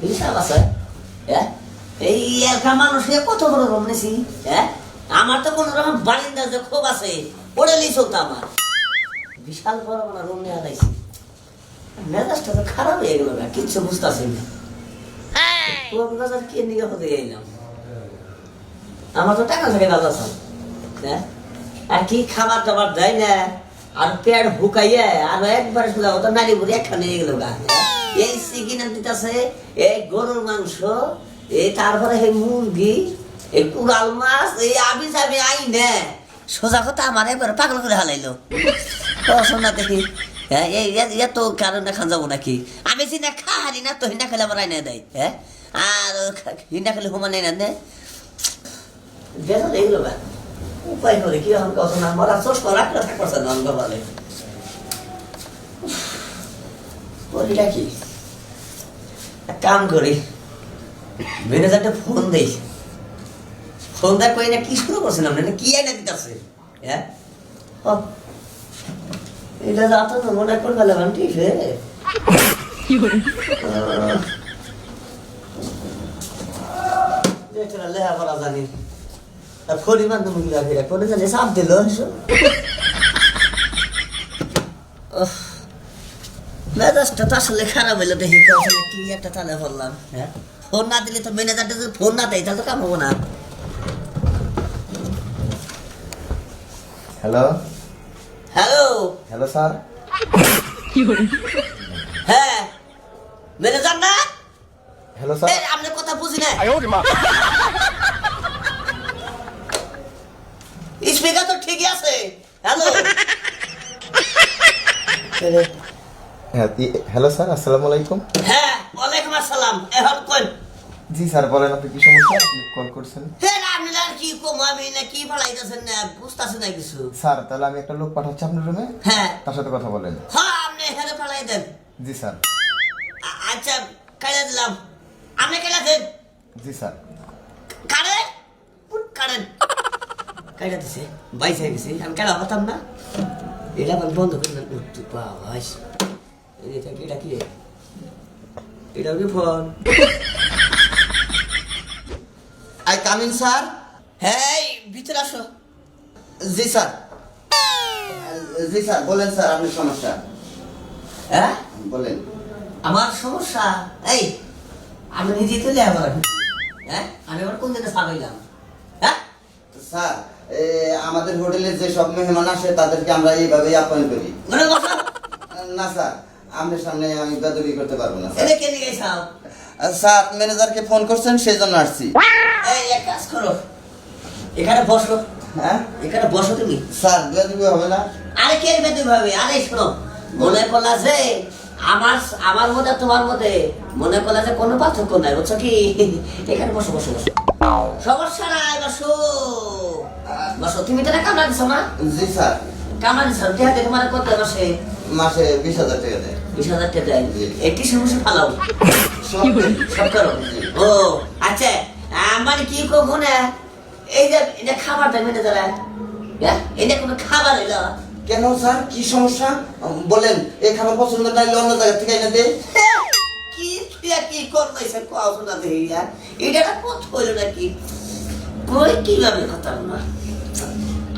হিসাব আছে হ্যাঁ এই এলাকা মানুষে কত বড় রুম নিছি হ্যাঁ আমার তো কোনো রকম বারিন্দা যে খুব আছে পড়ে লি চলতো আমার বিশাল বড় বড় রুম নিয়ে আদাইছি মেজাজটা তো খারাপ হয়ে গেল না কিচ্ছু বুঝতেছি না কে নিয়ে হতে এলাম আমার তো টাকা থাকে দাদা স্যার হ্যাঁ আর কি খাবার দাবার দেয় না আর পেট হুকাইয়া আর একবার শুধু তো নারী বুড়ি একখানে নিয়ে গেল গা এই চিকেন দিতেছে এই গরুর মাংস এই তারপরে এই মুরগি এই কুড়াল মাছ এই আবি যাবি আই নে সোজা কথা আমার একবার পাগল করে হালাইলো শোনা দেখি হ্যাঁ এই এত কারণ খান যাবো নাকি আমি চিনা খাহারি না তো হিনা খেলে আমার আইনে দেয় হ্যাঁ আর হিনা খেলে হুমা নেই না বেজাল এইগুলো গা উপায় করে কি এখন কথা না মরা চশমা রাখলে থাকছে না অঙ্গ বলে বলিটা কি এক কাম করি ম্যানেজারটা ফোন দেই ফোন দেয় কই না কি শুরু করছেন আপনি কি আইনা দিতেছে হ্যাঁ এটা যাতো না মনে করে ফেলাম ঠিক লেহা করা জানি ফরিমান তো মুখি রাখি করে জানি সাপ দিল মেজাজটা তো আসলে খারাপ হইলো দেখি কি একটা তালে বললাম হ্যাঁ ফোন না দিলে তো ম্যানেজারটা যদি ফোন না দেয় তাহলে তো কাম হবো না হ্যালো হ্যালো হ্যালো স্যার হ্যাঁ ম্যানেজার না হ্যালো স্যার আপনার কথা বুঝি না স্পিকার তো ঠিকই আছে হ্যালো হ্যালো স্যার আসসালামু আলাইকুম হ্যাঁ ওয়ালাইকুম আসসালাম এখন কোন জি স্যার বলেন আপনি কি সমস্যা আপনি কল করছেন হ্যাঁ আপনি আর কি কম আমি না কি ফলাইতেছেন না বুঝতেছেন না কিছু স্যার তাহলে আমি একটা লোক পাঠাচ্ছি আপনার রুমে হ্যাঁ তার সাথে কথা বলেন হ্যাঁ আপনি এখানে ফলাই দেন জি স্যার আচ্ছা কাইলা দিলাম আপনি কাইলা দেন জি স্যার কারেন কারেন কাইলা দিছে বাইশ হয়ে গেছে আমি কাইলা হতাম না এটা আমার বন্ধ করে দেন তুই বাবাস এটা কি এটা কি ফোন আই কামিং স্যার হ্যাঁ ভিতরে আসো জি স্যার জি স্যার বলেন স্যার আপনি সমস্যা হ্যাঁ বলেন আমার সমস্যা এই আমি নিজে তো লেবার হ্যাঁ আমি আবার কোন দিনে সাবাইলাম হ্যাঁ স্যার আমাদের হোটেলে যে সব মেহমান আসে তাদেরকে আমরা এইভাবেই আপ্যায়ন করি মানে বসো না স্যার আপনার সামনে আমি বেদবি করতে পারবো না এটা কে নিয়ে গেছাও স্যার ম্যানেজারকে ফোন করছেন সেই জন্য আসছি এই এক কাজ করো এখানে বসো হ্যাঁ এখানে বসো তুমি স্যার বেদবি হবে না আরে কে বেদবি ভাবে আরে শোনো মনে করলা যে আমার মধ্যে তোমার মধ্যে মনে করলা যে কোনো পার্থক্য নাই বুঝছো কি এখানে বসো বসো বসো সমস্যা নাই বসো বসো তুমি তো কামড়া দিছো না জি স্যার কামড়া দিছো দেখাতে তোমার কত মাসে মাসে 20,000 টাকা দেয় 20,000 টাকা দেয় একটি সমস্যা ফালাও সব সব করো ও আচ্ছা মানে কি করবো না এই যে এটা খাবার দেবে না তারা এটা কোনো খাবার এলো কেন স্যার কি সমস্যা বলেন এই খাবার পছন্দ না হলে অন্য জায়গা থেকে এনে দে কি কি করতেছে কোয়াশোনা দেখিয়া এটা কথা হইলো নাকি কই কিভাবে কথা না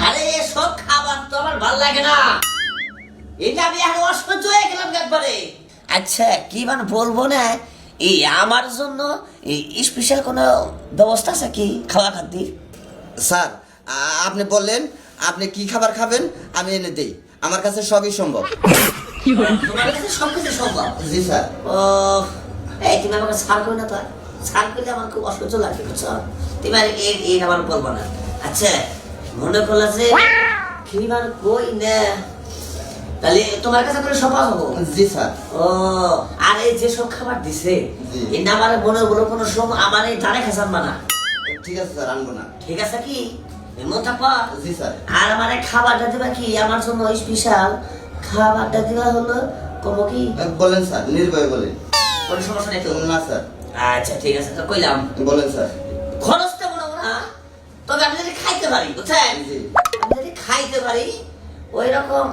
আরে এসব খাবার তো আমার ভালো লাগে না এটা আমি এখন অসহ্য হয়ে গেলাম একবারে আচ্ছা কি মানে বলবো না এই আমার জন্য এই স্পেশাল কোনো ব্যবস্থা আছে কি খাওয়া খাদ্যের স্যার আপনি বললেন আপনি কি খাবার খাবেন আমি এনে দেই আমার কাছে সবই সম্ভব তোমার কাছে সব কিছু সম্ভব জি স্যার ও এই তুমি আমাকে ছাড় করো না তো ছাড় করলে আমার খুব অসহ্য লাগে বুঝছো তুমি আর এই আমার বলবো না আচ্ছা মনে করলা যে কি মানে কই না তাহলে তোমার কাছে করে সব পাবো জি স্যার ও আর এই যে সব খাবার দিছে এই না আমার মনে বলো কোনো সময় আমার এই দাঁড়ে খাসান মানা ঠিক আছে স্যার আনবো না ঠিক আছে কি এমন থাকবা জি স্যার আর আমার এই খাবারটা দিবা কি আমার জন্য স্পেশাল খাবারটা দিবা হলো কব কি বলেন স্যার নির্ভয় বলেন কোনো সমস্যা নেই তো না স্যার আচ্ছা ঠিক আছে তো কইলাম বলেন স্যার খরচটা মনে না তবে আমি যদি খাইতে পারি বুঝছেন জি আমি যদি খাইতে পারি ওই রকম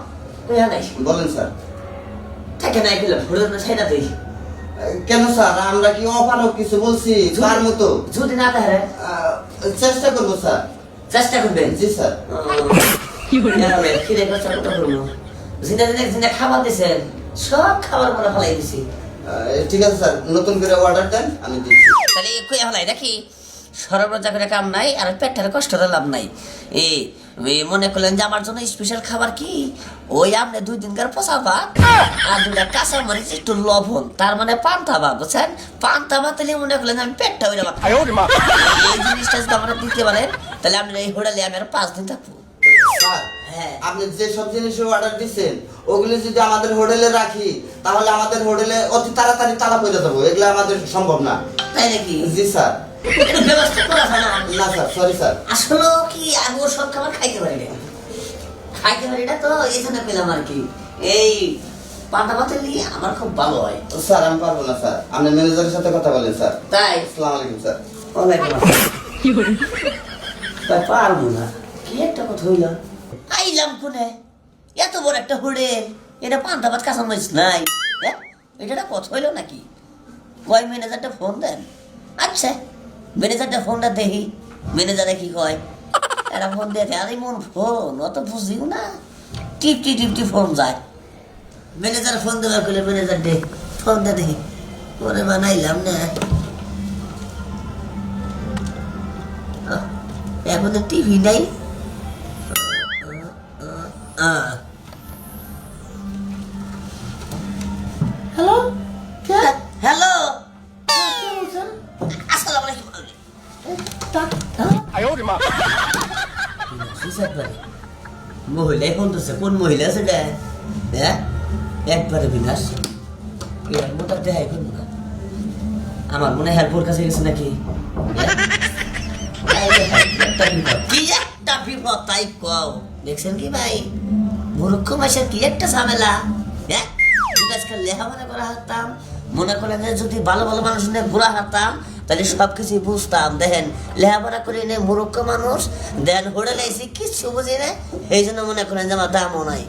কইয়া নাই বলেন স্যার থাকে নাই কইলাম ভোরের না ছাইনা দেই কেন স্যার আমরা কি অপারক কিছু বলছি তার মতো যদি না তাহলে চেষ্টা করবো স্যার। চেষ্টা করবেন। জি স্যার। খিদে করছে কত করবো, জিনা খাবার দিছেন সব খাবার পরে ফেলাই দিছি। ঠিক আছে স্যার, নতুন করে অর্ডার দেন আমি দিচ্ছি। তাহলে কই হলাই নাকি সরবরাহ করে কাম নাই আর পেটের কষ্ট লাভ নাই। এই মনে করলেন যে আমার জন্য স্পেশাল খাবার কি ওই আপনি 2 দিনকার পোষা ভাত আর 2টা কাঁচা মরিচ একটু লবণ, তার মানে পান্তা ভাত, বুঝছেন? পান্তা ভাত দিলে মনে করলেন আমি পেটটা হয়ে যাবো। এই জিনিসটা যদি আমরা দিতে পারেন তাহলে আপনি এই হোটেলে আমি আর 5 দিন থাকবো। স্যার হ্যাঁ। আপনি যে সব জিনিসের অর্ডার দিচ্ছেন ওগুলো যদি আমাদের হোটেলে রাখি তাহলে আমাদের হোটেলে অতি তাড়াতাড়ি তালা পড়ে যাবো, এগুলো আমাদের সম্ভব না। তাই নাকি? জি স্যার। এটা ব্যবস্থা করা যায় না? না স্যার, সরি স্যার। আসলে কি আমি ওর সব খাবার খাইতে পারি না, খাইতে পারি না তো এই জন্য পেলাম আর কি। এই পান্তা ভাতের নিয়ে আমার খুব ভালো হয়। স্যার আমি পারবো না স্যার, আপনি ম্যানেজারের সাথে কথা বলেন স্যার। তাই আসসালামু আলাইকুম স্যার। তাই পারবো না। কি একটা কথা হইল, আইলাম কোনে এত বড় একটা হোটেল, এটা পান্তা ভাত কাঁচা মরিচ নাই, হ্যাঁ এটা একটা কথা হইল নাকি? কয় ম্যানেজারটা ফোন দেন। আচ্ছা ম্যানেজারটা ফোনটা দেখি ম্যানেজারে কি কয়। এরা ফোন দেখে আরে মন ফোন অত বুঝিও না, টিপটি টিপটি ফোন যায়। ম্যানেজার ফোন দেওয়ার করলে ম্যানেজার দে ফোনটা দেখি, ওরে বানাইলাম না। এখন টিভি নাই। হ্যালো হ্যালো, আসসালামু আলাইকুম। মহিলাই ফোন করছে, কোন মহিলা আছে রে? হ্যাঁ একবারে বিনাশ, এর মোটা দেখাই করবো না। আমার মনে হয় বোর কাছে গেছে নাকি? কি একটা বিপদ তাই কও, দেখছেন কি ভাই? মূর্খ মাসের কি একটা ঝামেলা। হ্যাঁ আজকাল লেখাপড়া করা হারতাম, মনে করেন যে যদি ভালো ভালো মানুষ নিয়ে ঘোরা হারতাম তাহলে সবকিছু বুঝতাম। দেখেন লেখাপড়া করে নিয়ে মূর্খ মানুষ, দেন হোটেলে এসে কিচ্ছু বুঝি না, এই জন্য মনে করেন যে আমার দামও নাই।